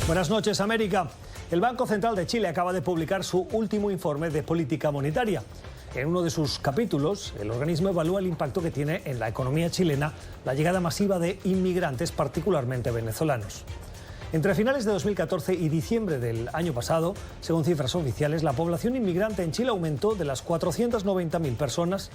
Buenas noches, América. El Banco Central de Chile acaba de publicar su último informe de política monetaria. En uno de sus capítulos, el organismo evalúa el impacto que tiene en la economía chilena la llegada masiva de inmigrantes, particularmente venezolanos. Entre finales de 2014 y diciembre del año pasado, según cifras oficiales, la población inmigrante en Chile aumentó de las 490.000 personas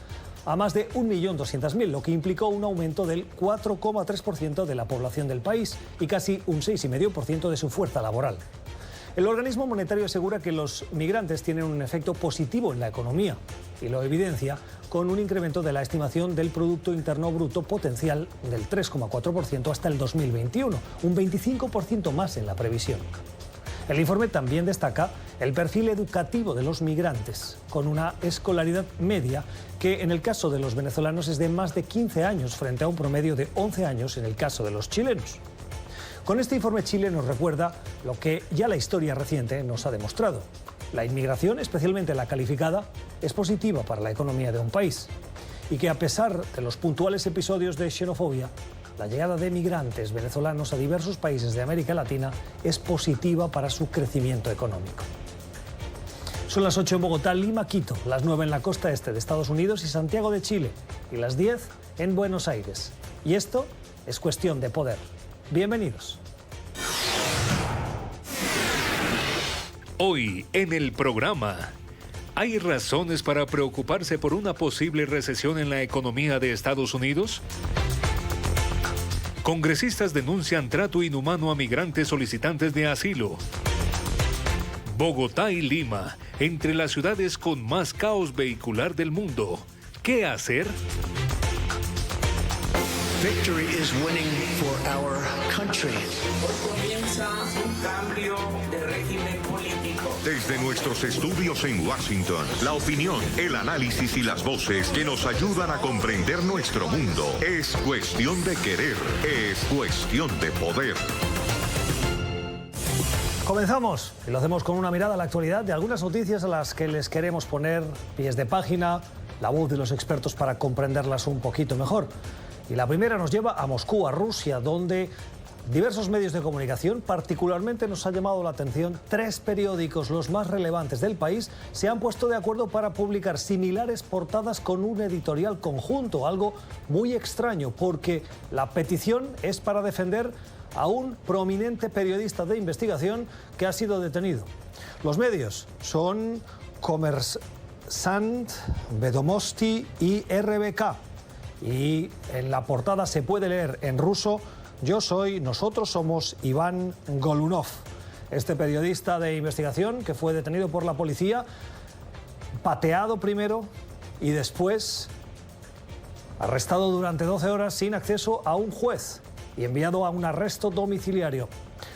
a más de 1.200.000, lo que implicó un aumento del 4,3% de la población del país y casi un 6,5% de su fuerza laboral. El organismo monetario asegura que los migrantes tienen un efecto positivo en la economía y lo evidencia con un incremento de la estimación del Producto Interno Bruto potencial del 3,4% hasta el 2021, un 25% más en la previsión. El informe también destaca el perfil educativo de los migrantes, con una escolaridad media que en el caso de los venezolanos es de más de 15 años frente a un promedio de 11 años en el caso de los chilenos. Con este informe, Chile nos recuerda lo que ya la historia reciente nos ha demostrado. La inmigración, especialmente la calificada, es positiva para la economía de un país y que a pesar de los puntuales episodios de xenofobia, la llegada de migrantes venezolanos a diversos países de América Latina es positiva para su crecimiento económico. Son las 8 en Bogotá, Lima, Quito, las 9 en la costa este de Estados Unidos y Santiago de Chile y las 10 en Buenos Aires. Y esto es Cuestión de Poder. Bienvenidos. Hoy en el programa, ¿hay razones para preocuparse por una posible recesión en la economía de Estados Unidos? Congresistas denuncian trato inhumano a migrantes solicitantes de asilo. Bogotá y Lima, entre las ciudades con más caos vehicular del mundo. ¿Qué hacer? Victory is winning for our country. Hoy comienza un cambio de régimen político. Desde nuestros estudios en Washington, la opinión, el análisis y las voces que nos ayudan a comprender nuestro mundo. Es cuestión de querer, es cuestión de poder. Comenzamos y lo hacemos con una mirada a la actualidad de algunas noticias a las que les queremos poner pies de página, la voz de los expertos para comprenderlas un poquito mejor. Y la primera nos lleva a Moscú, a Rusia, donde diversos medios de comunicación, particularmente nos ha llamado la atención, 3 periódicos, los más relevantes del país, se han puesto de acuerdo para publicar similares portadas con un editorial conjunto, algo muy extraño, porque la petición es para defender a un prominente periodista de investigación que ha sido detenido. Los medios son Kommersant, Vedomosti y RBK. Y en la portada se puede leer en ruso: nosotros somos Iván Golunov. Este periodista de investigación que fue detenido por la policía, pateado primero y después arrestado durante 12 horas sin acceso a un juez y enviado a un arresto domiciliario.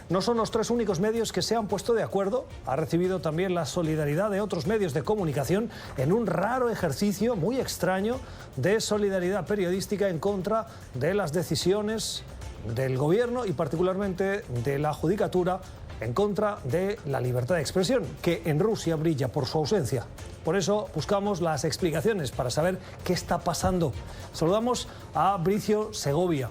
No son los 3 únicos medios que se han puesto de acuerdo. Ha recibido también la solidaridad de otros medios de comunicación en un raro ejercicio muy extraño de solidaridad periodística en contra de las decisiones del gobierno y particularmente de la judicatura en contra de la libertad de expresión, que en Rusia brilla por su ausencia. Por eso buscamos las explicaciones para saber qué está pasando. Saludamos a Bricio Segovia.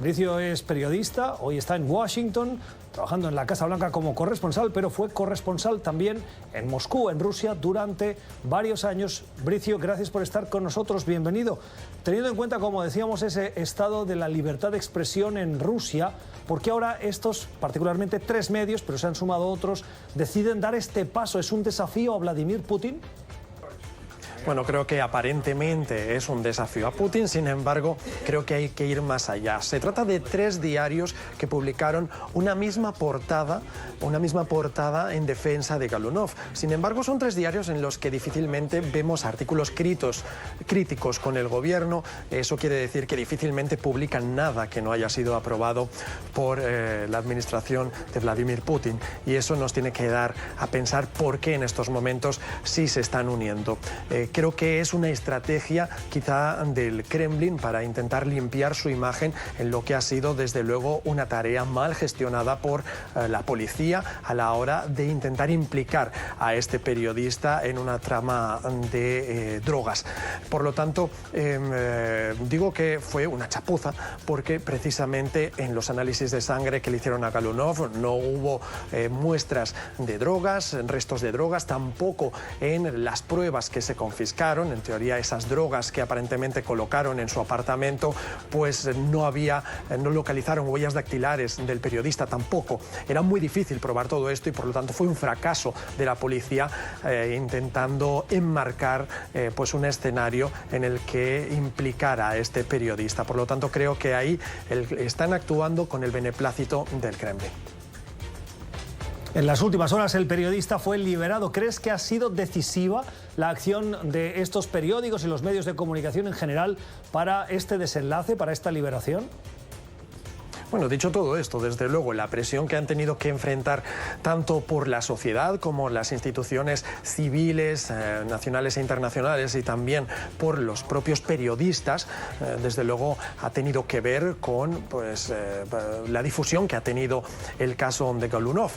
Bricio es periodista, hoy está en Washington, trabajando en la Casa Blanca como corresponsal, pero fue corresponsal también en Moscú, en Rusia, durante varios años. Bricio, gracias por estar con nosotros, bienvenido. Teniendo en cuenta, como decíamos, ese estado de la libertad de expresión en Rusia, ¿por qué ahora estos, particularmente 3 medios, pero se han sumado otros, deciden dar este paso? ¿Es un desafío a Vladimir Putin? Bueno, creo que aparentemente es un desafío a Putin, sin embargo, creo que hay que ir más allá. Se trata de 3 diarios que publicaron una misma portada en defensa de Golunov. Sin embargo, son 3 diarios en los que difícilmente vemos artículos críticos con el gobierno. Eso quiere decir que difícilmente publican nada que no haya sido aprobado por la administración de Vladimir Putin. Y eso nos tiene que dar a pensar por qué en estos momentos sí se están uniendo. creo que es una estrategia quizá del Kremlin para intentar limpiar su imagen en lo que ha sido desde luego una tarea mal gestionada por la policía a la hora de intentar implicar a este periodista en una trama de drogas. Por lo tanto, digo que fue una chapuza porque precisamente en los análisis de sangre que le hicieron a Golunov no hubo muestras de drogas, restos de drogas, tampoco en las pruebas que se confiscaron. En teoría, esas drogas que aparentemente colocaron en su apartamento, pues no localizaron huellas dactilares del periodista tampoco. Era muy difícil probar todo esto y por lo tanto fue un fracaso de la policía intentando enmarcar pues un escenario en el que implicara a este periodista. Por lo tanto, creo que ahí están actuando con el beneplácito del Kremlin. En las últimas horas el periodista fue liberado. ¿Crees que ha sido decisiva la acción de estos periódicos y los medios de comunicación en general para este desenlace, para esta liberación? Bueno, dicho todo esto, desde luego, la presión que han tenido que enfrentar tanto por la sociedad como las instituciones civiles, nacionales e internacionales y también por los propios periodistas, desde luego ha tenido que ver con pues, la difusión que ha tenido el caso de Golunov.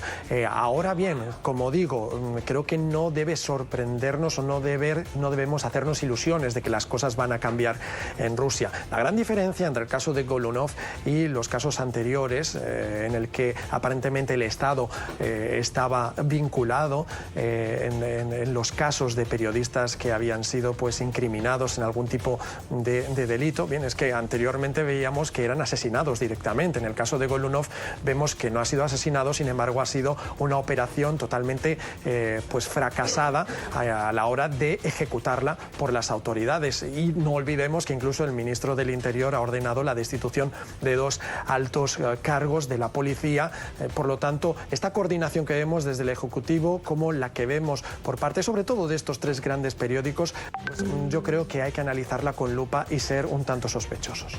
Ahora bien, como digo, creo que no debe sorprendernos o no debemos hacernos ilusiones de que las cosas van a cambiar en Rusia. La gran diferencia entre el caso de Golunov y los casos anteriores, en el que aparentemente el Estado estaba vinculado en los casos de periodistas que habían sido pues incriminados en algún tipo de delito. Bien, es que anteriormente veíamos que eran asesinados directamente. En el caso de Golunov vemos que no ha sido asesinado, sin embargo ha sido una operación totalmente pues fracasada a la hora de ejecutarla por las autoridades. Y no olvidemos que incluso el ministro del Interior ha ordenado la destitución de 2 altos cargos de la policía. Por lo tanto, esta coordinación que vemos desde el Ejecutivo como la que vemos por parte sobre todo de estos 3 grandes periódicos, pues, yo creo que hay que analizarla con lupa y ser un tanto sospechosos.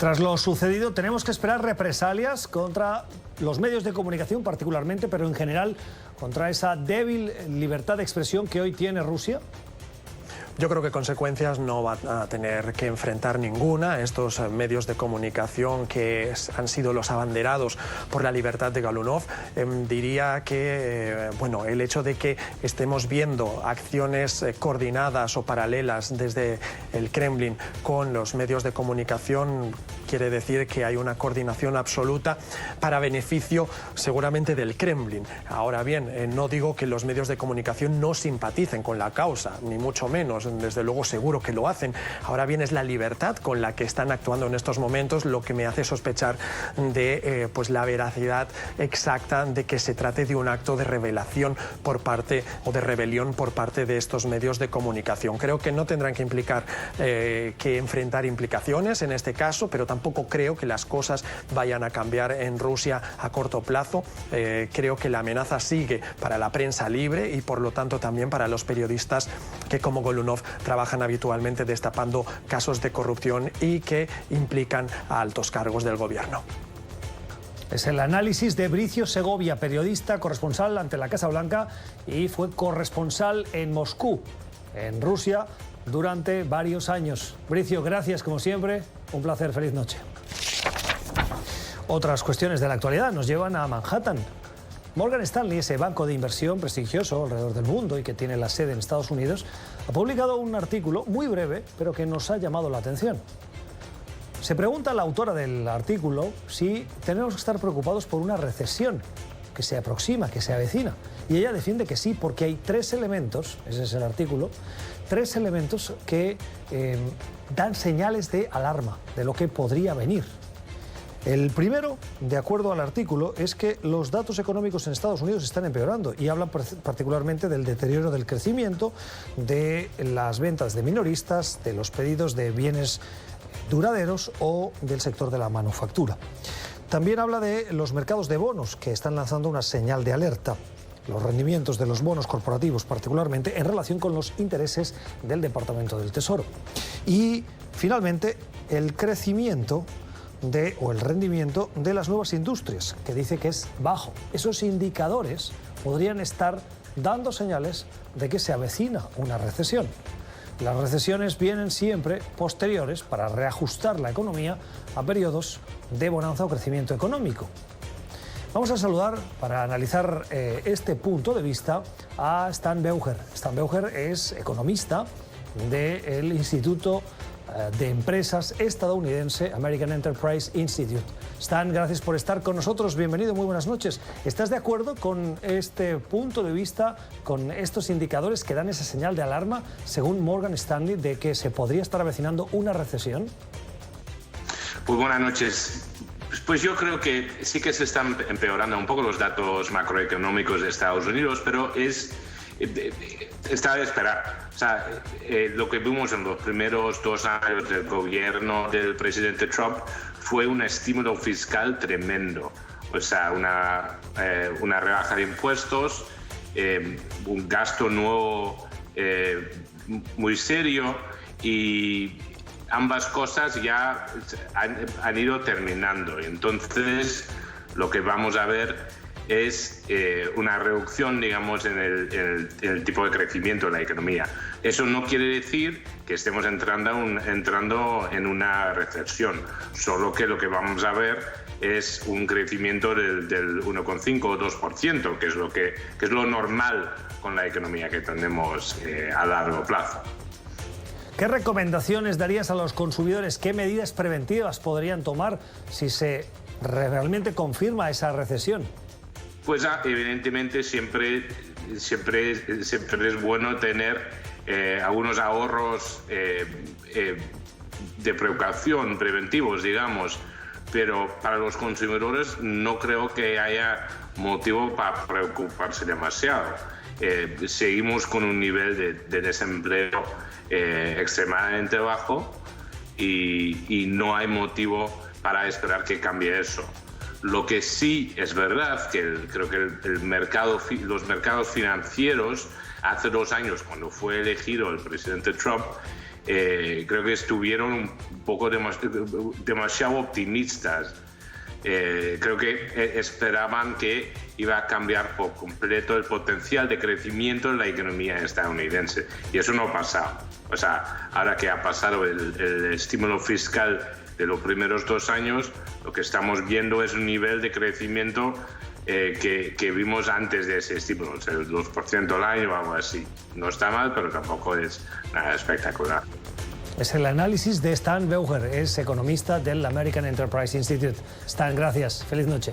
Tras lo sucedido, tenemos que esperar represalias contra los medios de comunicación particularmente, pero en general contra esa débil libertad de expresión que hoy tiene Rusia. Yo creo que consecuencias no va a tener que enfrentar ninguna. Estos medios de comunicación que han sido los abanderados por la libertad de Golunov, diría que bueno, el hecho de que estemos viendo acciones coordinadas o paralelas desde el Kremlin con los medios de comunicación quiere decir que hay una coordinación absoluta para beneficio seguramente del Kremlin. Ahora bien, no digo que los medios de comunicación no simpaticen con la causa, ni mucho menos. Desde luego seguro que lo hacen. Ahora bien, es la libertad con la que están actuando en estos momentos lo que me hace sospechar de pues la veracidad exacta de que se trate de un acto de revelación por parte o de rebelión por parte de estos medios de comunicación. Creo que no tendrán que implicar que enfrentar implicaciones en este caso, pero tampoco creo que las cosas vayan a cambiar en Rusia a corto plazo. Creo que la amenaza sigue para la prensa libre y por lo tanto también para los periodistas que como Golunov trabajan habitualmente destapando casos de corrupción y que implican a altos cargos del gobierno. Es el análisis de Bricio Segovia, periodista, corresponsal ante la Casa Blanca y fue corresponsal en Moscú, en Rusia, durante varios años. Bricio, gracias como siempre, un placer, feliz noche. Otras cuestiones de la actualidad nos llevan a Manhattan. Morgan Stanley, ese banco de inversión prestigioso alrededor del mundo y que tiene la sede en Estados Unidos, ha publicado un artículo muy breve, pero que nos ha llamado la atención. Se pregunta la autora del artículo si tenemos que estar preocupados por una recesión que se aproxima, que se avecina. Y ella defiende que sí, porque hay 3 elementos, ese es el artículo, 3 elementos que dan señales de alarma de lo que podría venir. El primero, de acuerdo al artículo, es que los datos económicos en Estados Unidos están empeorando y hablan particularmente del deterioro del crecimiento, de las ventas de minoristas, de los pedidos de bienes duraderos o del sector de la manufactura. También habla de los mercados de bonos que están lanzando una señal de alerta. Los rendimientos de los bonos corporativos particularmente en relación con los intereses del Departamento del Tesoro. Y finalmente el crecimiento o el rendimiento de las nuevas industrias, que dice que es bajo. Esos indicadores podrían estar dando señales de que se avecina una recesión. Las recesiones vienen siempre posteriores para reajustar la economía a periodos de bonanza o crecimiento económico. Vamos a saludar para analizar este punto de vista a Stan Beuger. Stan Beuger es economista del Instituto de Empresas estadounidense American Enterprise Institute. Stan, gracias por estar con nosotros. Bienvenido, muy buenas noches. ¿Estás de acuerdo con este punto de vista, con estos indicadores que dan esa señal de alarma, según Morgan Stanley, de que se podría estar avecinando una recesión? Pues buenas noches. Pues yo creo que sí que se están empeorando un poco los datos macroeconómicos de Estados Unidos, pero está de esperar. O sea, lo que vimos en los primeros 2 años del gobierno del presidente Trump fue un estímulo fiscal tremendo. O sea, una rebaja de impuestos, un gasto nuevo muy serio, y ambas cosas ya han ido terminando. Entonces, lo que vamos a ver es una reducción, digamos, en el tipo de crecimiento de la economía. Eso no quiere decir que estemos entrando en una recesión, solo que lo que vamos a ver es un crecimiento del 1,5 o 2%, que es lo normal con la economía que tenemos a largo plazo. ¿Qué recomendaciones darías a los consumidores? ¿Qué medidas preventivas podrían tomar si se realmente confirma esa recesión? Pues evidentemente siempre es bueno tener algunos ahorros de precaución, preventivos, digamos, pero para los consumidores no creo que haya motivo para preocuparse demasiado. Seguimos con un nivel de desempleo extremadamente bajo y no hay motivo para esperar que cambie eso. Lo que sí es verdad, que creo que los mercados financieros, hace 2 años, cuando fue elegido el presidente Trump, creo que estuvieron un poco demasiado optimistas. Creo que esperaban que iba a cambiar por completo el potencial de crecimiento de la economía estadounidense. Y eso no ha pasado. O sea, ahora que ha pasado el estímulo fiscal de los primeros 2 años, lo que estamos viendo es un nivel de crecimiento que vimos antes de ese estímulo, o sea, el 2% al año o algo así. No está mal, pero tampoco es nada espectacular. Es el análisis de Stan Beuger, es economista del American Enterprise Institute. Stan, gracias. Feliz noche.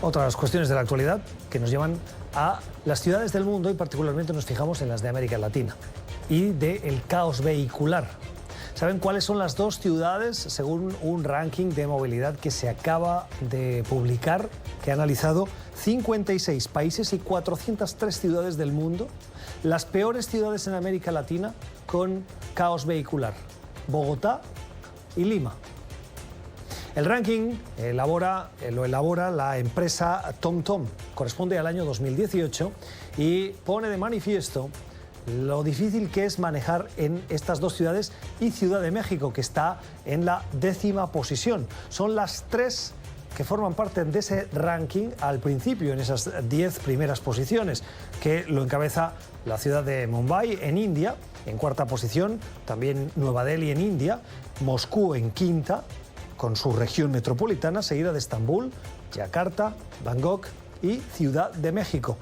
Otras cuestiones de la actualidad que nos llevan a las ciudades del mundo, y particularmente nos fijamos en las de América Latina y del caos vehicular. ¿Saben cuáles son las 2 ciudades, según un ranking de movilidad que se acaba de publicar, que ha analizado 56 países y 403 ciudades del mundo? Las peores ciudades en América Latina con caos vehicular: Bogotá y Lima. El ranking lo elabora la empresa TomTom, corresponde al año 2018 y pone de manifiesto lo difícil que es manejar en estas 2 ciudades y Ciudad de México, que está en la 10ª posición. Son las 3 que forman parte de ese ranking al principio, en esas 10 primeras posiciones, que lo encabeza la ciudad de Mumbai, en India, en 4ª posición, también Nueva Delhi en India, Moscú en 5ª, con su región metropolitana, seguida de Estambul, Yakarta, Bangkok y Ciudad de México.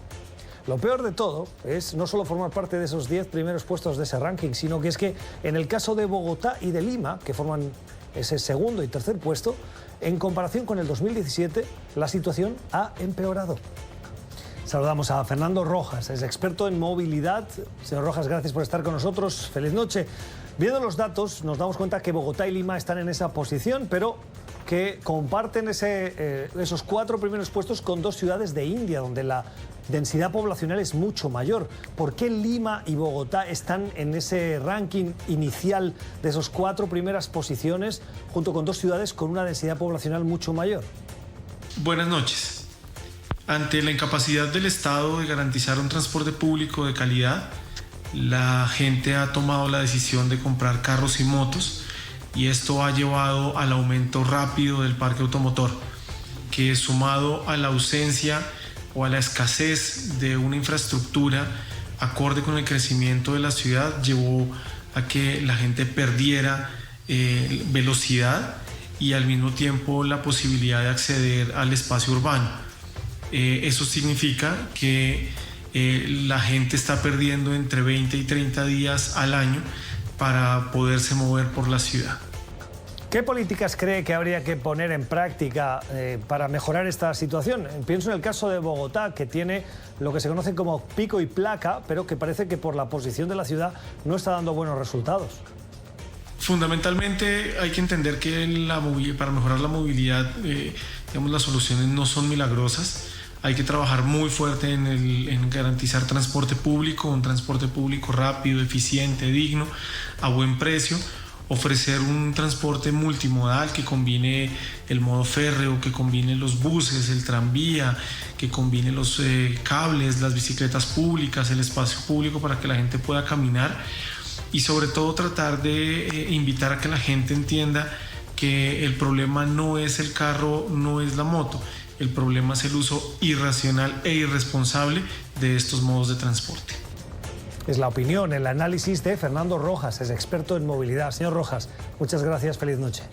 Lo peor de todo es no solo formar parte de esos 10 primeros puestos de ese ranking, sino que es que en el caso de Bogotá y de Lima, que forman ese 2º y 3er puesto, en comparación con el 2017, la situación ha empeorado. Saludamos a Fernando Rojas, es experto en movilidad. Señor Rojas, gracias por estar con nosotros. Feliz noche. Viendo los datos, nos damos cuenta que Bogotá y Lima están en esa posición, pero que comparten esos 4 primeros puestos con 2 ciudades de India, donde la densidad poblacional es mucho mayor. ¿Por qué Lima y Bogotá están en ese ranking inicial de esos 4 primeras posiciones, junto con 2 ciudades con una densidad poblacional mucho mayor? Buenas noches. Ante la incapacidad del Estado de garantizar un transporte público de calidad, la gente ha tomado la decisión de comprar carros y motos, y esto ha llevado al aumento rápido del parque automotor, que sumado a la ausencia o a la escasez de una infraestructura acorde con el crecimiento de la ciudad, llevó a que la gente perdiera velocidad y al mismo tiempo la posibilidad de acceder al espacio urbano. Eso significa que la gente está perdiendo entre 20 y 30 días al año para poderse mover por la ciudad. ¿Qué políticas cree que habría que poner en práctica para mejorar esta situación? Pienso en el caso de Bogotá, que tiene lo que se conoce como pico y placa, pero que parece que por la posición de la ciudad no está dando buenos resultados. Fundamentalmente hay que entender que para mejorar la movilidad, las soluciones no son milagrosas. Hay que trabajar muy fuerte en garantizar transporte público, un transporte público rápido, eficiente, digno, a buen precio. Ofrecer un transporte multimodal que combine el modo férreo, que combine los buses, el tranvía, que combine los cables, las bicicletas públicas, el espacio público para que la gente pueda caminar y sobre todo tratar de invitar a que la gente entienda que el problema no es el carro, no es la moto, el problema es el uso irracional e irresponsable de estos modos de transporte. Es la opinión, el análisis de Fernando Rojas, es experto en movilidad. Señor Rojas, muchas gracias, feliz noche.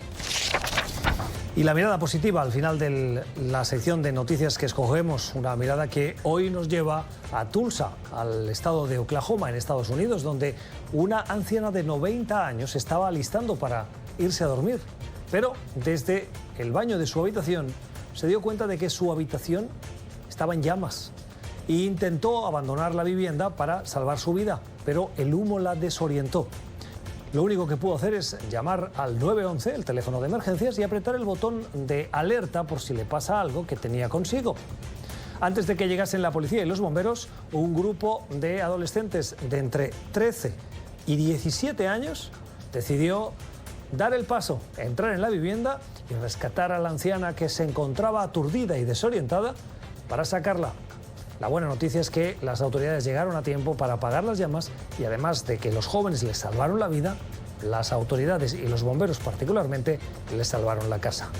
Y la mirada positiva al final de la sección de noticias que escogemos, una mirada que hoy nos lleva a Tulsa, al estado de Oklahoma, en Estados Unidos, donde una anciana de 90 años estaba alistando para irse a dormir. Pero desde el baño de su habitación se dio cuenta de que su habitación estaba en llamas. E intentó abandonar la vivienda para salvar su vida, pero el humo la desorientó. Lo único que pudo hacer es llamar al 911, el teléfono de emergencias, y apretar el botón de alerta por si le pasa algo que tenía consigo. Antes de que llegasen la policía y los bomberos, un grupo de adolescentes de entre 13 y 17 años decidió dar el paso, entrar en la vivienda y rescatar a la anciana que se encontraba aturdida y desorientada para sacarla. La buena noticia es que las autoridades llegaron a tiempo para apagar las llamas y además de que los jóvenes les salvaron la vida, las autoridades y los bomberos particularmente les salvaron la casa.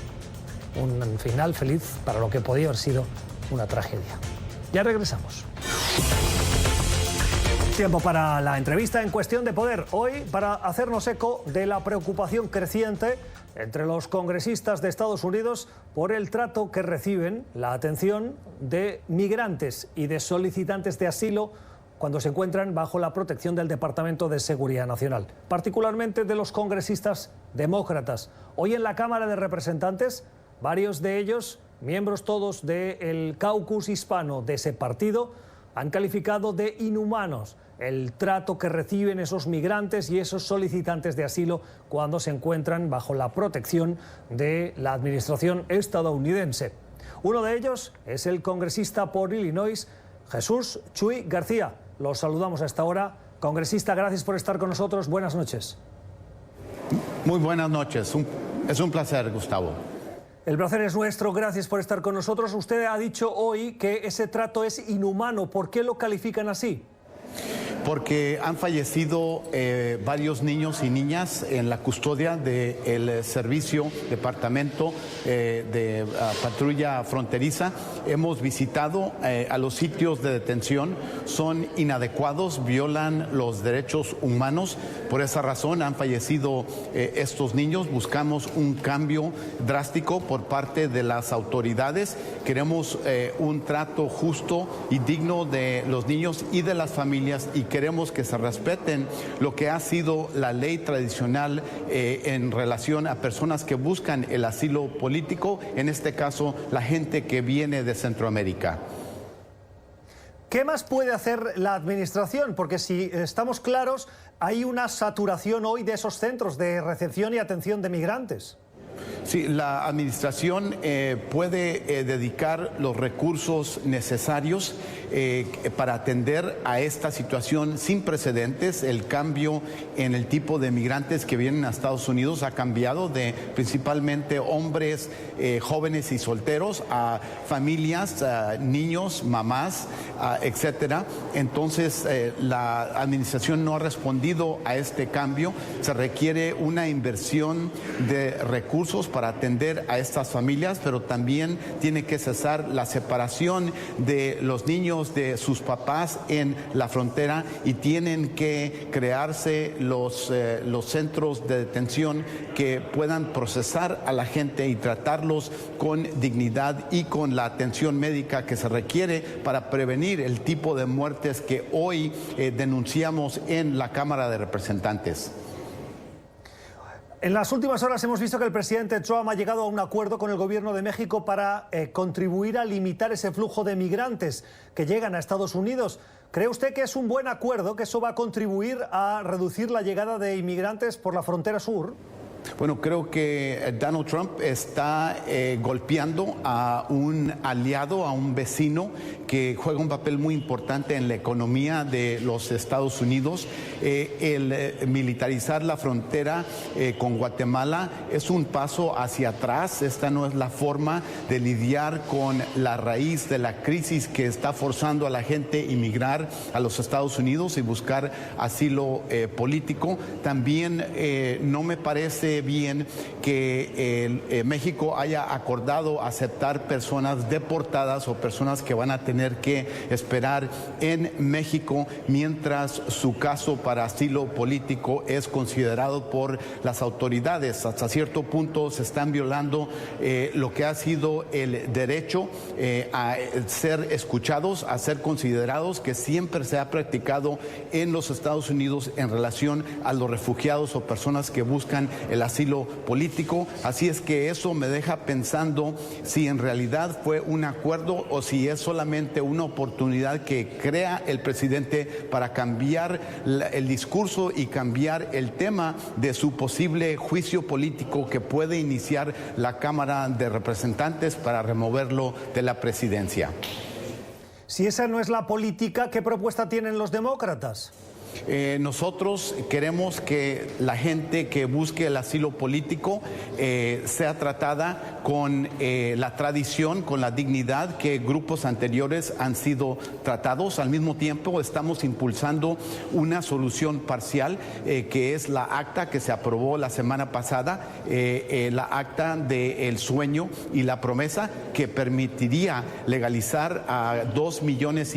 Un final feliz para lo que podía haber sido una tragedia. Ya regresamos. Tiempo para la entrevista en Cuestión de Poder. Hoy para hacernos eco de la preocupación creciente entre los congresistas de Estados Unidos por el trato que reciben, la atención de migrantes y de solicitantes de asilo cuando se encuentran bajo la protección del Departamento de Seguridad Nacional, particularmente de los congresistas demócratas. Hoy en la Cámara de Representantes, varios de ellos, miembros todos del caucus hispano de ese partido, han calificado de inhumanos el trato que reciben esos migrantes y esos solicitantes de asilo cuando se encuentran bajo la protección de la administración estadounidense. Uno de ellos es el congresista por Illinois, Jesús Chuy García. Los saludamos a esta hora. Congresista, gracias por estar con nosotros. Buenas noches. Muy buenas noches. Es un placer, Gustavo. El placer es nuestro. Gracias por estar con nosotros. Usted ha dicho hoy que ese trato es inhumano. ¿Por qué lo califican así? Porque han fallecido varios niños y niñas en la custodia del departamento de patrulla fronteriza. Hemos visitado a los sitios de detención, son inadecuados, violan los derechos humanos. Por esa razón han fallecido estos niños. Buscamos un cambio drástico por parte de las autoridades. Queremos un trato justo y digno de los niños y de las familias y queremos que se respeten lo que ha sido la ley tradicional en relación a personas que buscan el asilo político, en este caso la gente que viene de Centroamérica. ¿Qué más puede hacer la administración? Porque si estamos claros, hay una saturación hoy de esos centros de recepción y atención de migrantes. Sí, la administración puede dedicar los recursos necesarios para atender a esta situación sin precedentes. El cambio en el tipo de migrantes que vienen a Estados Unidos ha cambiado de principalmente hombres jóvenes y solteros a familias, niños, mamás, etcétera. Entonces la administración no ha respondido a este cambio. Se requiere una inversión de recursos recursos para atender a estas familias, pero también tiene que cesar la separación de los niños de sus papás en la frontera y tienen que crearse los centros de detención que puedan procesar a la gente y tratarlos con dignidad y con la atención médica que se requiere para prevenir el tipo de muertes que hoy denunciamos en la Cámara de Representantes. En las últimas horas hemos visto que el presidente Trump ha llegado a un acuerdo con el gobierno de México para contribuir a limitar ese flujo de migrantes que llegan a Estados Unidos. ¿Cree usted que es un buen acuerdo, que eso va a contribuir a reducir la llegada de inmigrantes por la frontera sur? Bueno, creo que Donald Trump está golpeando a un aliado, a un vecino que juega un papel muy importante en la economía de los Estados Unidos. El militarizar la frontera con Guatemala es un paso hacia atrás. Esta no es la forma de lidiar con la raíz de la crisis que está forzando a la gente a inmigrar a los Estados Unidos y buscar asilo político. También no me parece bien que México haya acordado aceptar personas deportadas o personas que van a tener que esperar en México mientras su caso para asilo político es considerado por las autoridades. Hasta cierto punto se están violando lo que ha sido el derecho a ser escuchados, a ser considerados, que siempre se ha practicado en los Estados Unidos en relación a los refugiados o personas que buscan el asilo político. Así es que eso me deja pensando si en realidad fue un acuerdo o si es solamente una oportunidad que crea el presidente para cambiar el discurso y cambiar el tema de su posible juicio político que puede iniciar la Cámara de Representantes para removerlo de la presidencia. Si esa no es la política, ¿qué propuesta tienen los demócratas? Nosotros queremos que la gente que busque el asilo político sea tratada con la tradición, con la dignidad que grupos anteriores han sido tratados. Al mismo tiempo estamos impulsando una solución parcial que es la acta que se aprobó la semana pasada, la acta del sueño y la promesa, que permitiría legalizar a 2,5 millones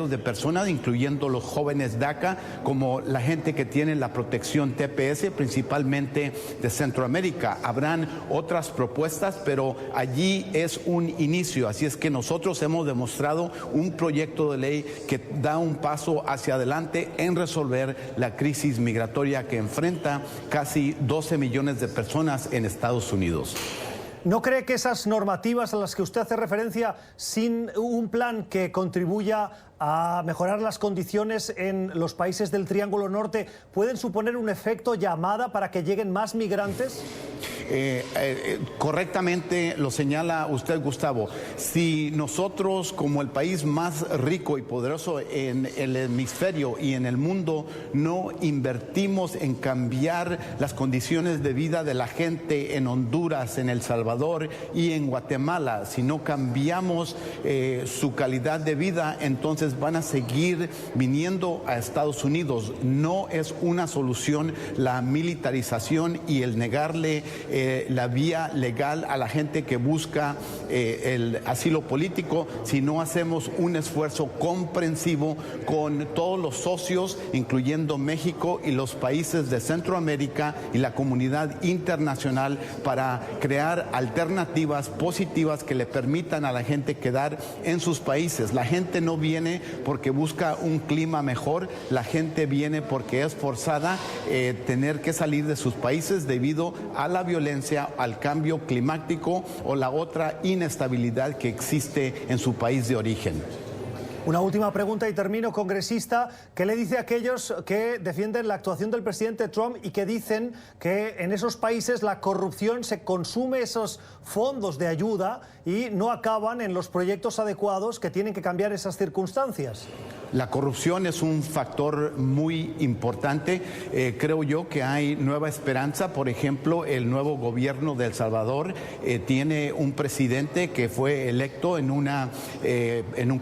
de personas, incluyendo los jóvenes DACA, como la gente que tiene la protección TPS, principalmente de Centroamérica. Habrán otras propuestas, pero allí es un inicio. Así es que nosotros hemos demostrado un proyecto de ley que da un paso hacia adelante en resolver la crisis migratoria que enfrenta casi 12 millones de personas en Estados Unidos. ¿No cree que esas normativas a las que usted hace referencia, sin un plan que contribuya a mejorar las condiciones en los países del Triángulo Norte, pueden suponer un efecto llamada para que lleguen más migrantes? Correctamente lo señala usted, Gustavo. Si nosotros, como el país más rico y poderoso en el hemisferio y en el mundo, no invertimos en cambiar las condiciones de vida de la gente en Honduras, en El Salvador y en Guatemala, si no cambiamos su calidad de vida, entonces van a seguir viniendo a Estados Unidos. No es una solución la militarización y el negarle la vía legal a la gente que busca el asilo político, si no hacemos un esfuerzo comprensivo con todos los socios, incluyendo México y los países de Centroamérica y la comunidad internacional, para crear alternativas positivas que le permitan a la gente quedar en sus países. La gente no viene porque busca un clima mejor, la gente viene porque es forzada tener que salir de sus países debido a la violencia, al cambio climático o la otra inestabilidad que existe en su país de origen. Una última pregunta y termino, congresista. ¿Qué le dice a aquellos que defienden la actuación del presidente Trump y que dicen que en esos países la corrupción se consume esos fondos de ayuda y no acaban en los proyectos adecuados que tienen que cambiar esas circunstancias? La corrupción es un factor muy importante. Creo yo que hay nueva esperanza. Por ejemplo, el nuevo gobierno de El Salvador tiene un presidente que fue electo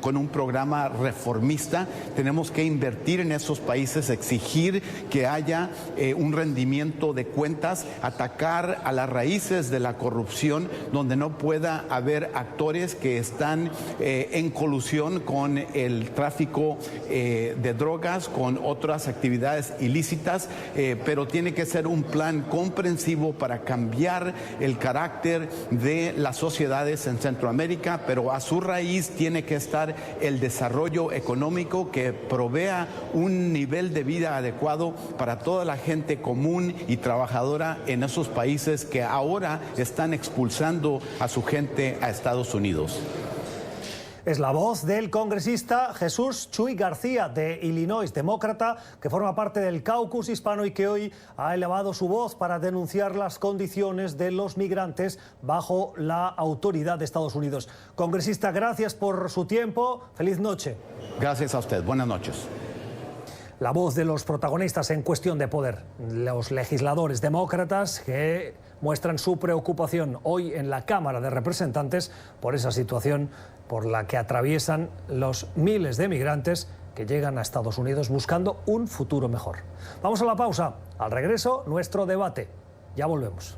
con un programa programa reformista. Tenemos que invertir en esos países, exigir que haya un rendimiento de cuentas, atacar a las raíces de la corrupción, donde no pueda haber actores que están en colusión con el tráfico de drogas, con otras actividades ilícitas, pero tiene que ser un plan comprensivo para cambiar el carácter de las sociedades en Centroamérica, pero a su raíz tiene que estar el desarrollo económico que provea un nivel de vida adecuado para toda la gente común y trabajadora en esos países que ahora están expulsando a su gente a Estados Unidos. Es la voz del congresista Jesús Chuy García, de Illinois, demócrata, que forma parte del caucus hispano y que hoy ha elevado su voz para denunciar las condiciones de los migrantes bajo la autoridad de Estados Unidos. Congresista, gracias por su tiempo. Feliz noche. Gracias a usted. Buenas noches. La voz de los protagonistas en cuestión de poder, los legisladores demócratas que muestran su preocupación hoy en la Cámara de Representantes por esa situación por la que atraviesan los miles de migrantes que llegan a Estados Unidos buscando un futuro mejor. Vamos a la pausa. Al regreso, nuestro debate. Ya volvemos.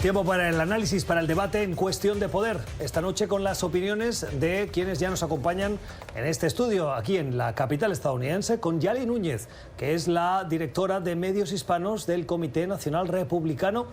Tiempo para el análisis, para el debate en cuestión de poder. Esta noche con las opiniones de quienes ya nos acompañan en este estudio, aquí en la capital estadounidense, con Yali Núñez, que es la directora de medios hispanos del Comité Nacional Republicano.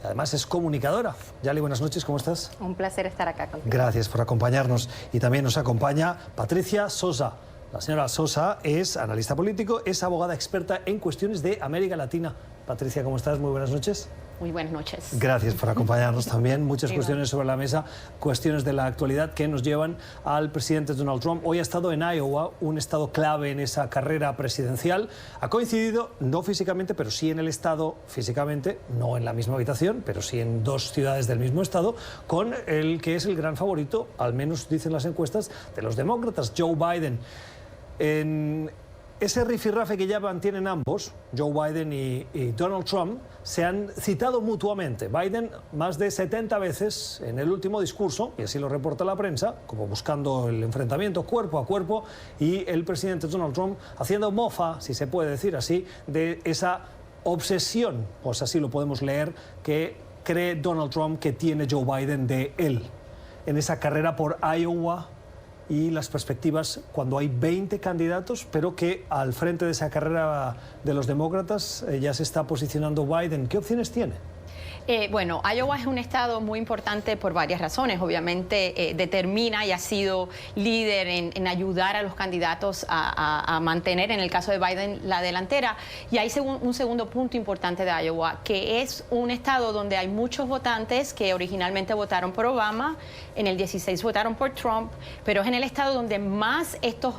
Además es comunicadora. Yali, buenas noches, ¿cómo estás? Un placer estar acá contigo. Gracias por acompañarnos. Y también nos acompaña Patricia Sosa. La señora Sosa es analista político, es abogada experta en cuestiones de América Latina. Patricia, ¿cómo estás? Muy buenas noches. Muy buenas noches. Gracias por acompañarnos también. Muchas cuestiones sobre la mesa, cuestiones de la actualidad que nos llevan al presidente Donald Trump. Hoy ha estado en Iowa, un estado clave en esa carrera presidencial. Ha coincidido, no físicamente, pero sí en el estado físicamente, no en la misma habitación, pero sí en dos ciudades del mismo estado, con el que es el gran favorito, al menos dicen las encuestas, de los demócratas, Joe Biden. En ese rifirrafe que ya mantienen ambos, Joe Biden y Donald Trump, se han citado mutuamente. Biden más de 70 veces en el último discurso, y así lo reporta la prensa, como buscando el enfrentamiento cuerpo a cuerpo, y el presidente Donald Trump haciendo mofa, si se puede decir así, de esa obsesión, pues así lo podemos leer, que cree Donald Trump que tiene Joe Biden de él, en esa carrera por Iowa, y las perspectivas cuando hay 20 candidatos, pero que al frente de esa carrera de los demócratas ya se está posicionando Biden. ¿Qué opciones tiene? Bueno, Iowa es un estado muy importante por varias razones. Obviamente determina y ha sido líder en ayudar a los candidatos a mantener, en el caso de Biden, la delantera. Y hay un segundo punto importante de Iowa, que es un estado donde hay muchos votantes que originalmente votaron por Obama, en el 16 votaron por Trump, pero es en el estado donde más estos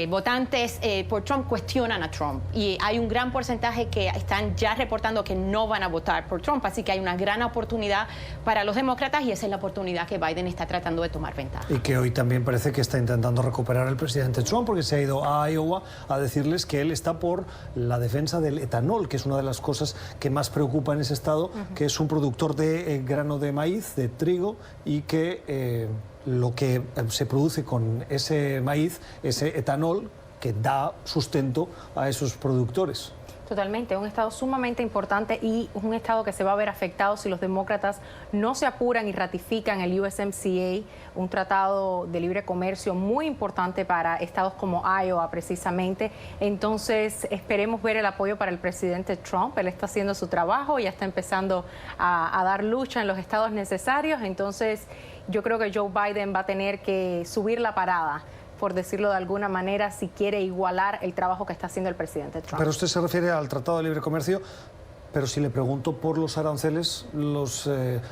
votantes por Trump cuestionan a Trump. Y hay un gran porcentaje que están ya reportando que no van a votar por Trump, así que hay una gran oportunidad para los demócratas y esa es la oportunidad que Biden está tratando de tomar ventaja. Y que hoy también parece que está intentando recuperar el presidente Trump, porque se ha ido a Iowa a decirles que él está por la defensa del etanol, que es una de las cosas que más preocupa en ese estado, que es un productor de grano de maíz, de trigo, y que lo que se produce con ese maíz, ese etanol, que da sustento a esos productores. Totalmente, un estado sumamente importante y un estado que se va a ver afectado si los demócratas no se apuran y ratifican el USMCA, un tratado de libre comercio muy importante para estados como Iowa precisamente. Entonces esperemos ver el apoyo para el presidente Trump. Él está haciendo su trabajo, ya está empezando a dar lucha en los estados necesarios. Entonces yo creo que Joe Biden va a tener que subir la parada, por decirlo de alguna manera, si quiere igualar el trabajo que está haciendo el presidente Trump. Pero usted se refiere al Tratado de Libre Comercio, pero si le pregunto por los aranceles, los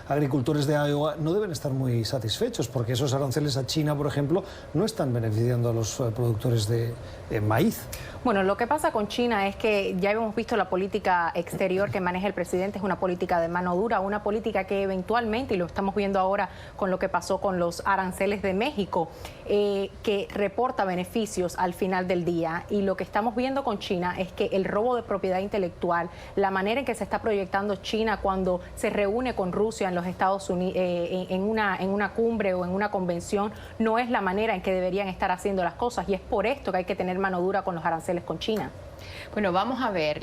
agricultores de Iowa no deben estar muy satisfechos, porque esos aranceles a China, por ejemplo, no están beneficiando a los productores de maíz. Bueno, lo que pasa con China es que ya hemos visto la política exterior que maneja el presidente, es una política de mano dura, una política que eventualmente, y lo estamos viendo ahora con lo que pasó con los aranceles de México, que reporta beneficios al final del día. Y lo que estamos viendo con China es que el robo de propiedad intelectual, la manera en que que se está proyectando China cuando se reúne con Rusia en los Estados Unidos en una cumbre o en una convención no es la manera en que deberían estar haciendo las cosas, y es por esto que hay que tener mano dura con los aranceles con China. Bueno, vamos a ver,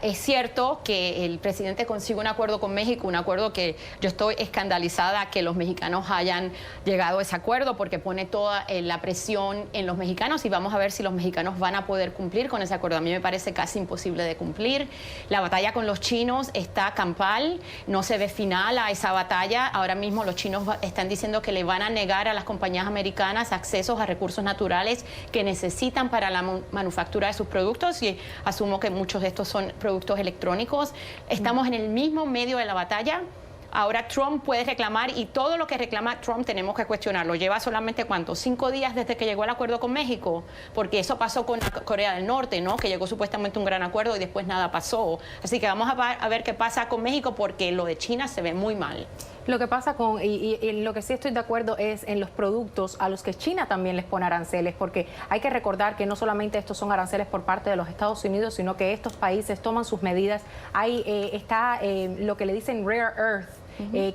es cierto que el presidente consigue un acuerdo con México, un acuerdo que yo estoy escandalizada que los mexicanos hayan llegado a ese acuerdo porque pone toda la presión en los mexicanos, y vamos a ver si los mexicanos van a poder cumplir con ese acuerdo. A mí me parece casi imposible de cumplir. La batalla con los chinos está campal, no se ve final a esa batalla. Ahora mismo los chinos están diciendo que le van a negar a las compañías americanas accesos a recursos naturales que necesitan para la manufactura de sus productos, y asumo que muchos de estos son productos electrónicos. Estamos en el mismo medio de la batalla. Ahora Trump puede reclamar, y todo lo que reclama Trump tenemos que cuestionarlo. Lleva solamente, ¿cuánto? 5 días desde que llegó al acuerdo con México, porque eso pasó con Corea del Norte, ¿no? Que llegó supuestamente un gran acuerdo y después nada pasó. Así que vamos a ver qué pasa con México, porque lo de China se ve muy mal. Lo que pasa y lo que sí estoy de acuerdo es en los productos a los que China también les pone aranceles, porque hay que recordar que no solamente estos son aranceles por parte de los Estados Unidos, sino que estos países toman sus medidas. Está lo que le dicen rare earth,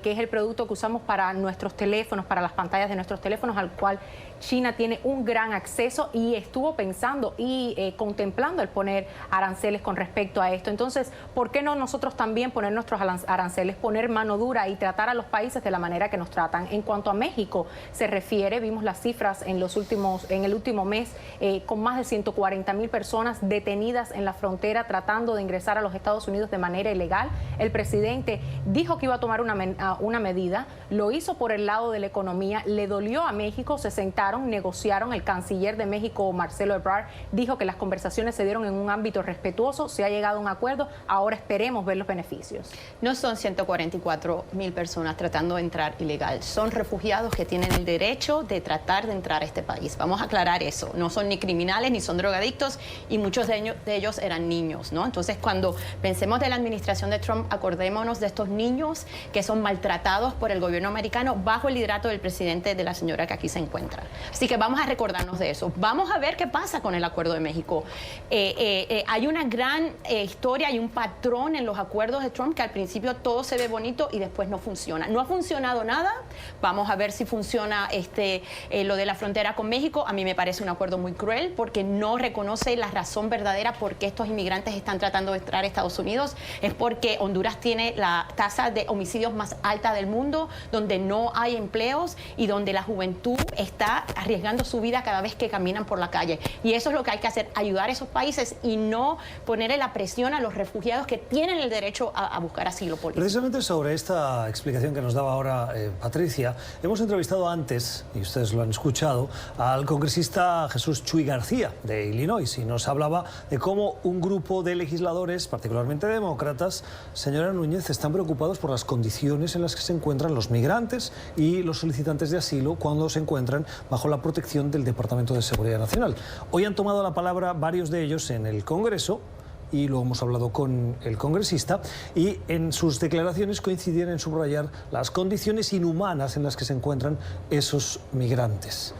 que es el producto que usamos para nuestros teléfonos, para las pantallas de nuestros teléfonos, al cual China tiene un gran acceso y estuvo pensando y contemplando el poner aranceles con respecto a esto. Entonces, ¿por qué no nosotros también poner nuestros aranceles, poner mano dura y tratar a los países de la manera que nos tratan? En cuanto a México se refiere, vimos las cifras en el último mes, con más de 140,000 personas detenidas en la frontera tratando de ingresar a los Estados Unidos de manera ilegal. El presidente dijo que iba a tomar una medida, lo hizo por el lado de la economía, le dolió a México, se sentaron, negociaron. El canciller de México, Marcelo Ebrard, dijo que las conversaciones se dieron en un ámbito respetuoso, se ha llegado a un acuerdo, ahora esperemos ver los beneficios. No son 144,000 personas tratando de entrar ilegal, son refugiados que tienen el derecho de tratar de entrar a este país. Vamos a aclarar eso, no son ni criminales ni son drogadictos, y muchos de ellos eran niños, ¿no? Entonces, cuando pensemos de la administración de Trump, acordémonos de estos niños que son maltratados por el gobierno americano bajo el liderato del presidente, de la señora que aquí se encuentra. Así que vamos a recordarnos de eso. Vamos a ver qué pasa con el acuerdo de México. Hay una gran historia y un patrón en los acuerdos de Trump, que al principio todo se ve bonito y después no funciona. No ha funcionado nada. Vamos a ver si funciona lo de la frontera con México. A mí me parece un acuerdo muy cruel porque no reconoce la razón verdadera por qué estos inmigrantes están tratando de entrar a Estados Unidos. Es porque Honduras tiene la tasa de homicidios más alta del mundo, donde no hay empleos y donde la juventud está arriesgando su vida cada vez que caminan por la calle. Y eso es lo que hay que hacer, ayudar a esos países y no ponerle la presión a los refugiados que tienen el derecho a buscar asilo político. Precisamente sobre esta explicación que nos daba ahora Patricia, hemos entrevistado antes, y ustedes lo han escuchado, al congresista Jesús Chuy García de Illinois, y nos hablaba de cómo un grupo de legisladores, particularmente demócratas, señora Núñez, están preocupados por las condiciones en las que se encuentran los migrantes y los solicitantes de asilo cuando se encuentran bajo la protección del Departamento de Seguridad Nacional. Hoy han tomado la palabra varios de ellos en el Congreso, y lo hemos hablado con el congresista, y en sus declaraciones coincidían en subrayar las condiciones inhumanas en las que se encuentran esos migrantes.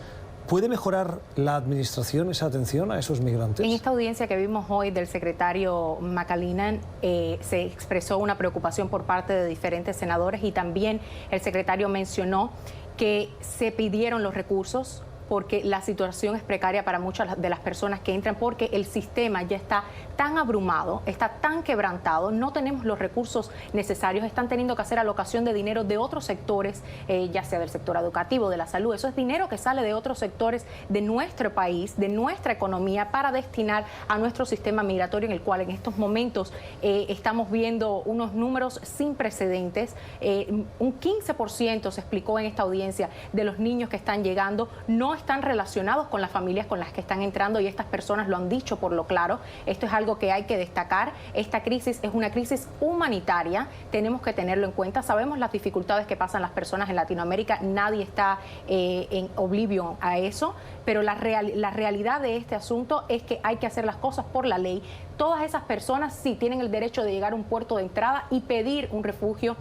¿Puede mejorar la administración esa atención a esos migrantes? En esta audiencia que vimos hoy del secretario McAleenan, se expresó una preocupación por parte de diferentes senadores, y también el secretario mencionó que se pidieron los recursos porque la situación es precaria para muchas de las personas que entran, porque el sistema ya está tan abrumado, está tan quebrantado, no tenemos los recursos necesarios, están teniendo que hacer alocación de dinero de otros sectores, ya sea del sector educativo, de la salud. Eso es dinero que sale de otros sectores de nuestro país, de nuestra economía, para destinar a nuestro sistema migratorio, en el cual en estos momentos estamos viendo unos números sin precedentes. Un 15%, se explicó en esta audiencia, de los niños que están llegando no están relacionados con las familias con las que están entrando, y estas personas lo han dicho por lo claro. Esto es algo que hay que destacar. Esta crisis es una crisis humanitaria, tenemos que tenerlo en cuenta. Sabemos las dificultades que pasan las personas en Latinoamérica, nadie está en oblivion a eso, pero la realidad de este asunto es que hay que hacer las cosas por la ley. Todas esas personas sí tienen el derecho de llegar a un puerto de entrada y pedir un refugio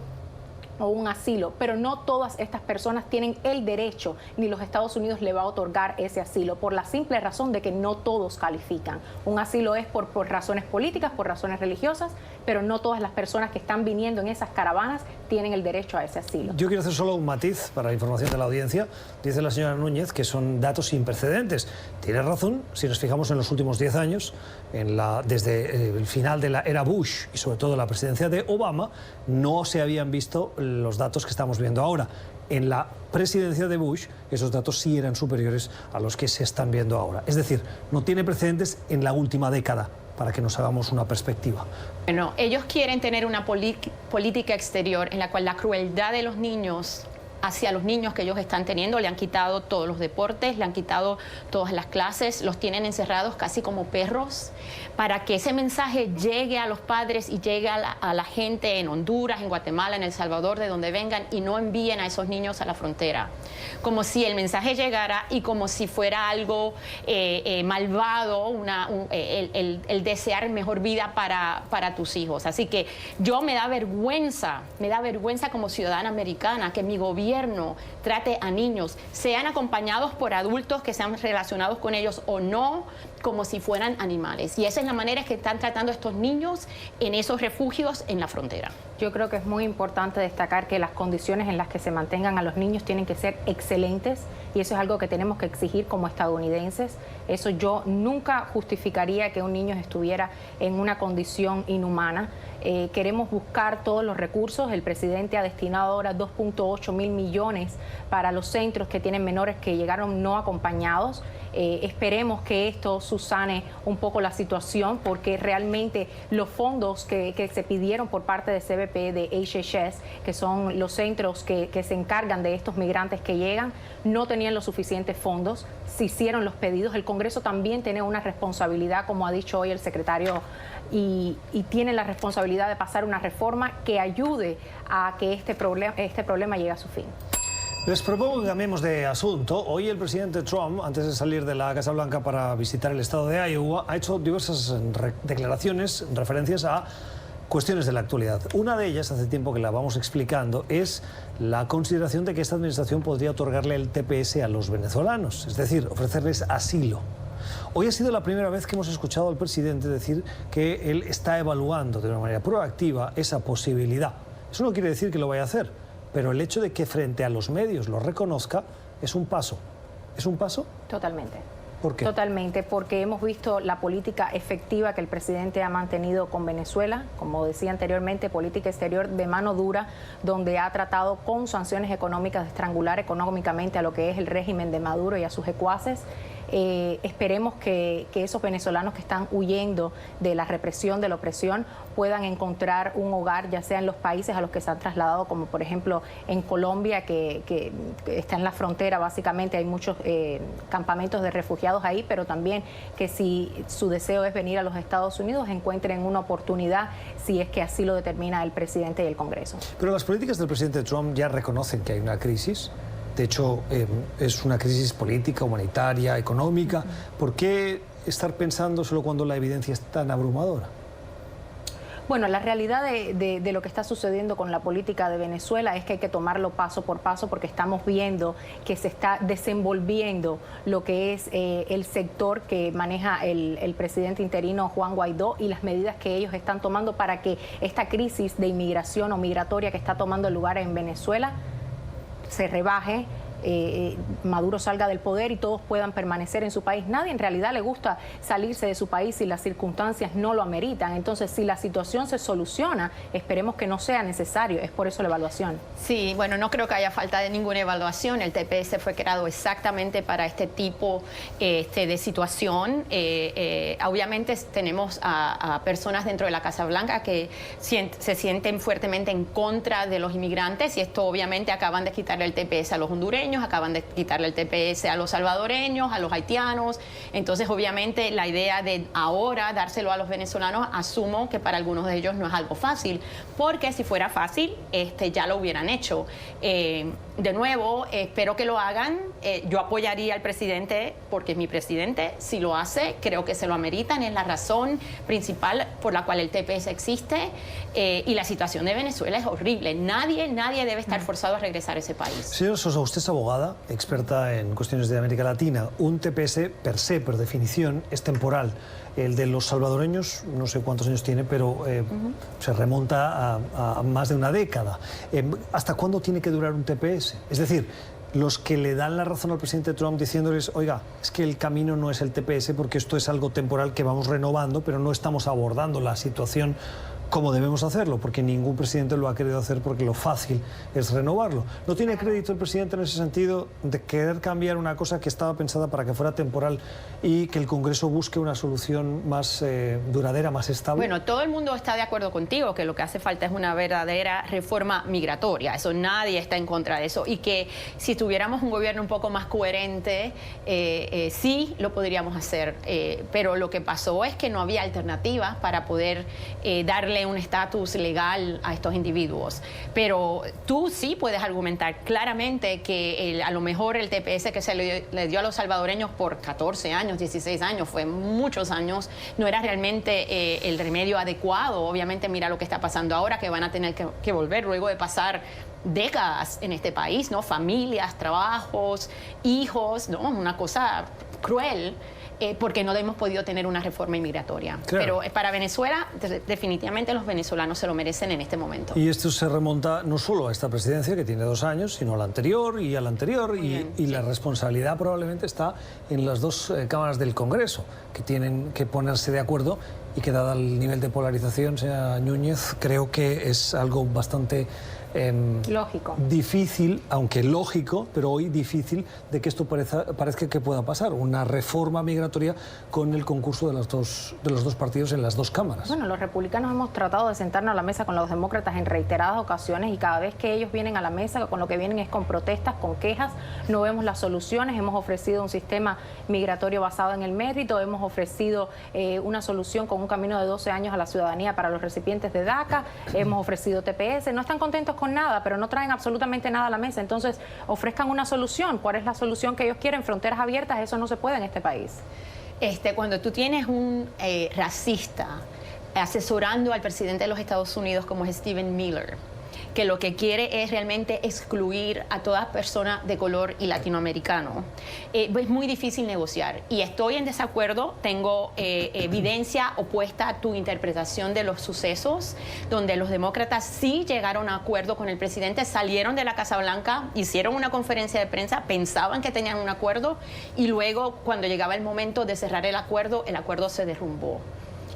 o un asilo, pero no todas estas personas tienen el derecho, ni los Estados Unidos le va a otorgar ese asilo, por la simple razón de que no todos califican. Un asilo es por razones políticas, por razones religiosas, pero no todas las personas que están viniendo en esas caravanas tienen el derecho a ese asilo. Yo quiero hacer solo un matiz para la información de la audiencia. Dice la señora Núñez que son datos sin precedentes. Tiene razón, si nos fijamos en los últimos 10 años, desde el final de la era Bush y sobre todo la presidencia de Obama, no se habían visto los datos que estamos viendo ahora. En la presidencia de Bush, esos datos sí eran superiores a los que se están viendo ahora. Es decir, no tiene precedentes en la última década, para que nos hagamos una perspectiva. Bueno, ellos quieren tener una política exterior en la cual la crueldad de los niños hacia los niños que ellos están teniendo, le han quitado todos los deportes, le han quitado todas las clases, los tienen encerrados casi como perros, para que ese mensaje llegue a los padres y llegue a la gente en Honduras, en Guatemala, en El Salvador, de donde vengan, y no envíen a esos niños a la frontera. Como si el mensaje llegara y como si fuera algo malvado, el desear mejor vida para tus hijos. Así que me da vergüenza como ciudadana americana que mi gobierno trate a niños, sean acompañados por adultos que sean relacionados con ellos o no, como si fueran animales. Y esa es la manera que están tratando a estos niños en esos refugios en la frontera. Yo creo que es muy importante destacar que las condiciones en las que se mantengan a los niños tienen que ser excelentes, y eso es algo que tenemos que exigir como estadounidenses. Eso yo nunca justificaría que un niño estuviera en una condición inhumana. Queremos buscar todos los recursos. El presidente ha destinado ahora 2.8 mil millones para los centros que tienen menores que llegaron no acompañados. Esperemos que esto subsane un poco la situación, porque realmente los fondos que se pidieron por parte de CBP, de HHS, que son los centros que se encargan de estos migrantes que llegan, no tenían los suficientes fondos. Se hicieron los pedidos. El Congreso también tiene una responsabilidad, como ha dicho hoy el secretario, y tiene la responsabilidad de pasar una reforma que ayude a que este problema llegue a su fin. Les propongo que cambiemos de asunto. Hoy el presidente Trump, antes de salir de la Casa Blanca para visitar el estado de Iowa, ha hecho diversas declaraciones, referencias a cuestiones de la actualidad. Una de ellas, hace tiempo que la vamos explicando, es la consideración de que esta administración podría otorgarle el TPS a los venezolanos, es decir, ofrecerles asilo. Hoy ha sido la primera vez que hemos escuchado al presidente decir que él está evaluando de una manera proactiva esa posibilidad. Eso no quiere decir que lo vaya a hacer, pero el hecho de que frente a los medios lo reconozca es un paso. ¿Es un paso? Totalmente. ¿Por qué? Totalmente, porque hemos visto la política efectiva que el presidente ha mantenido con Venezuela, como decía anteriormente, política exterior de mano dura, donde ha tratado con sanciones económicas de estrangular económicamente a lo que es el régimen de Maduro y a sus secuaces. Esperemos que esos venezolanos que están huyendo de la represión, de la opresión, puedan encontrar un hogar, ya sea en los países a los que se han trasladado, como por ejemplo en Colombia, que está en la frontera. Básicamente hay muchos campamentos de refugiados ahí, pero también que si su deseo es venir a los Estados Unidos, encuentren una oportunidad, si es que así lo determina el presidente y el Congreso. Pero las políticas del presidente Trump ya reconocen que hay una crisis. De hecho, es una crisis política, humanitaria, económica. ¿Por qué estar pensando solo cuando la evidencia es tan abrumadora? Bueno, la realidad de lo que está sucediendo con la política de Venezuela es que hay que tomarlo paso por paso, porque estamos viendo que se está desenvolviendo lo que es el sector que maneja el presidente interino Juan Guaidó, y las medidas que ellos están tomando para que esta crisis de inmigración o migratoria que está tomando lugar en Venezuela se rebaje, Maduro salga del poder y todos puedan permanecer en su país. Nadie en realidad le gusta salirse de su país si las circunstancias no lo ameritan. Entonces, si la situación se soluciona, esperemos que no sea necesario. Es por eso la evaluación. Sí, bueno, no creo que haya falta de ninguna evaluación. El TPS fue creado exactamente para este tipo de situación. Obviamente tenemos a personas dentro de la Casa Blanca que se sienten fuertemente en contra de los inmigrantes, y esto obviamente acaban de quitarle el TPS a los hondureños, acaban de quitarle el TPS a los salvadoreños, a los haitianos. Entonces, obviamente, la idea de ahora dárselo a los venezolanos, asumo que para algunos de ellos no es algo fácil, porque si fuera fácil, ya lo hubieran hecho. de nuevo, espero que lo hagan. Yo apoyaría al presidente porque es mi presidente. Si lo hace, creo que se lo ameritan. Es la razón principal por la cual el TPS existe. Y la situación de Venezuela es horrible. Nadie debe estar forzado a regresar a ese país. Señor Sosa, usted es abogada, experta en cuestiones de América Latina. Un TPS per se, por definición, es temporal. El de los salvadoreños, no sé cuántos años tiene, pero se remonta a más de una década. ¿Hasta cuándo tiene que durar un TPS? Es decir, los que le dan la razón al presidente Trump diciéndoles, oiga, es que el camino no es el TPS porque esto es algo temporal que vamos renovando, pero no estamos abordando la situación como debemos hacerlo, porque ningún presidente lo ha querido hacer porque lo fácil es renovarlo. ¿No tiene crédito el presidente en ese sentido de querer cambiar una cosa que estaba pensada para que fuera temporal y que el Congreso busque una solución más duradera, más estable? Bueno, todo el mundo está de acuerdo contigo que lo que hace falta es una verdadera reforma migratoria. Eso nadie está en contra de eso. Y que si tuviéramos un gobierno un poco más coherente, sí lo podríamos hacer. Pero lo que pasó es que no había alternativas para poder darle un estatus legal a estos individuos. Pero tú sí puedes argumentar claramente que a lo mejor el TPS que se le dio a los salvadoreños por 14 años, 16 años, fue muchos años, no era realmente el remedio adecuado. Obviamente mira lo que está pasando ahora, que van a tener que volver luego de pasar décadas en este país, ¿no? Familias, trabajos, hijos, ¿no? Una cosa cruel. Porque no hemos podido tener una reforma inmigratoria. Claro. Pero para Venezuela, definitivamente los venezolanos se lo merecen en este momento. Y esto se remonta no solo a esta presidencia, que tiene 2 años, sino a la anterior y a la anterior. Y la responsabilidad probablemente está en las dos cámaras del Congreso, que tienen que ponerse de acuerdo y que, dado el nivel de polarización, señora Núñez, creo que es algo bastante lógico. Difícil, aunque lógico, pero hoy difícil de que esto parezca que pueda pasar. Una reforma migratoria con el concurso de los dos partidos en las dos cámaras. Bueno, los republicanos hemos tratado de sentarnos a la mesa con los demócratas en reiteradas ocasiones y cada vez que ellos vienen a la mesa, con lo que vienen es con protestas, con quejas, no vemos las soluciones. Hemos ofrecido un sistema migratorio basado en el mérito, hemos ofrecido una solución con un camino de 12 años a la ciudadanía para los recipientes de DACA, hemos ofrecido TPS, no están contentos con nada, pero no traen absolutamente nada a la mesa. Entonces, ofrezcan una solución. ¿Cuál es la solución que ellos quieren? Fronteras abiertas. Eso no se puede en este país. Cuando tú tienes un racista asesorando al presidente de los Estados Unidos, como es Stephen Miller, que lo que quiere es realmente excluir a toda persona de color y latinoamericano, es muy difícil negociar. Y estoy en desacuerdo, tengo evidencia opuesta a tu interpretación de los sucesos, donde los demócratas sí llegaron a acuerdo con el presidente, salieron de la Casa Blanca, hicieron una conferencia de prensa, pensaban que tenían un acuerdo y luego, cuando llegaba el momento de cerrar el acuerdo se derrumbó.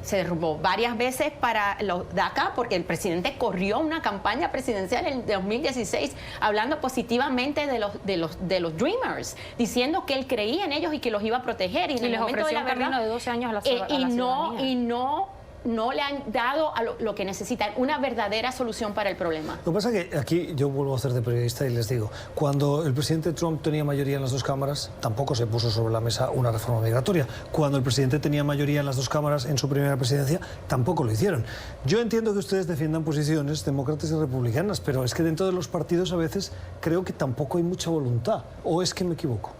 Se derrumbó varias veces para los DACA porque el presidente corrió una campaña presidencial en 2016 hablando positivamente de los Dreamers, diciendo que él creía en ellos y que los iba a proteger. Y en el momento de la verdad, camino de 12 años a la ciudadanía. No le han dado a lo que necesitan, una verdadera solución para el problema. Lo que pasa es que aquí yo vuelvo a hacer de periodista y les digo, cuando el presidente Trump tenía mayoría en las dos cámaras, tampoco se puso sobre la mesa una reforma migratoria. Cuando el presidente tenía mayoría en las dos cámaras en su primera presidencia, tampoco lo hicieron. Yo entiendo que ustedes defiendan posiciones demócratas y republicanas, pero es que dentro de los partidos a veces creo que tampoco hay mucha voluntad. ¿O es que me equivoco?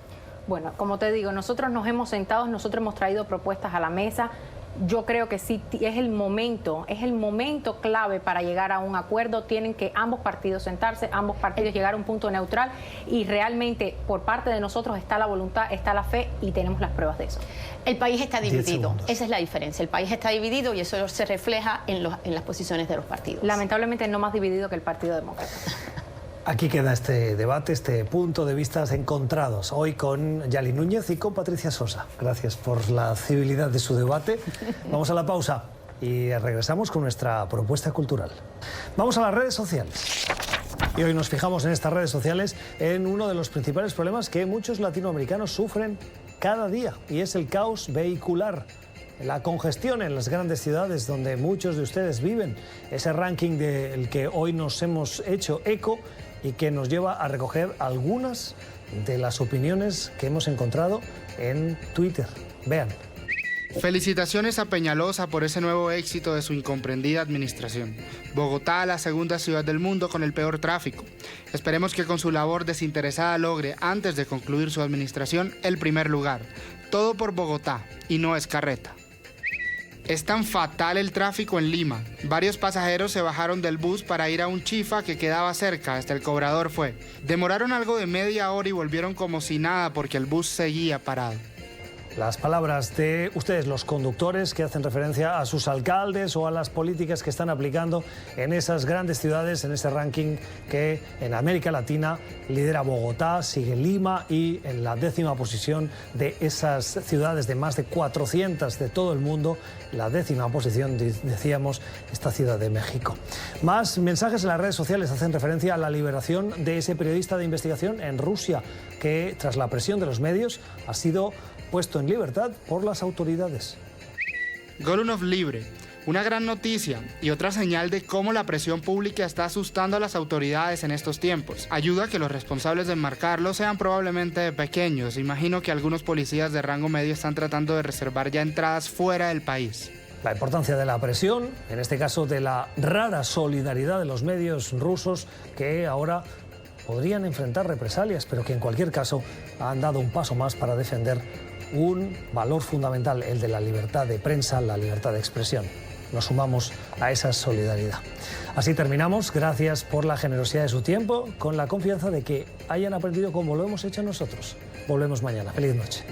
Bueno, como te digo, nosotros nos hemos sentado, nosotros hemos traído propuestas a la mesa. Yo creo que sí es el momento clave para llegar a un acuerdo. Tienen que ambos partidos sentarse, ambos partidos llegar a un punto neutral y realmente por parte de nosotros está la voluntad, está la fe y tenemos las pruebas de eso. El país está dividido, esa es la diferencia. El país está dividido y eso se refleja en las posiciones de los partidos. Lamentablemente no más dividido que el Partido Demócrata. Aquí queda este debate, este punto de vistas encontrados. Hoy con Yali Núñez y con Patricia Sosa. Gracias por la civilidad de su debate. Vamos a la pausa y regresamos con nuestra propuesta cultural. Vamos a las redes sociales. Y hoy nos fijamos en estas redes sociales en uno de los principales problemas que muchos latinoamericanos sufren cada día, y es el caos vehicular. La congestión en las grandes ciudades donde muchos de ustedes viven. Ese ranking del que hoy nos hemos hecho eco y que nos lleva a recoger algunas de las opiniones que hemos encontrado en Twitter. Vean. Felicitaciones a Peñalosa por ese nuevo éxito de su incomprendida administración. Bogotá, la segunda ciudad del mundo con el peor tráfico. Esperemos que con su labor desinteresada logre, antes de concluir su administración, el primer lugar. Todo por Bogotá, y no es carreta. Es tan fatal el tráfico en Lima. Varios pasajeros se bajaron del bus para ir a un chifa que quedaba cerca, hasta el cobrador fue. Demoraron algo de media hora y volvieron como si nada porque el bus seguía parado. Las palabras de ustedes, los conductores, que hacen referencia a sus alcaldes o a las políticas que están aplicando en esas grandes ciudades, en ese ranking que en América Latina lidera Bogotá, sigue Lima y en la 10ª posición de esas ciudades de más de 400 de todo el mundo, la 10ª posición, decíamos, esta Ciudad de México. Más mensajes en las redes sociales hacen referencia a la liberación de ese periodista de investigación en Rusia que, tras la presión de los medios, ha sido puesto en libertad por las autoridades. Golunov libre, una gran noticia y otra señal de cómo la presión pública está asustando a las autoridades en estos tiempos. Ayuda a que los responsables de enmarcarlo sean probablemente pequeños. Imagino que algunos policías de rango medio están tratando de reservar ya entradas fuera del país. La importancia de la presión, en este caso de la rara solidaridad de los medios rusos que ahora podrían enfrentar represalias, pero que en cualquier caso han dado un paso más para defender un valor fundamental, el de la libertad de prensa, la libertad de expresión. Nos sumamos a esa solidaridad. Así terminamos. Gracias por la generosidad de su tiempo, con la confianza de que hayan aprendido como lo hemos hecho nosotros. Volvemos mañana. Feliz noche.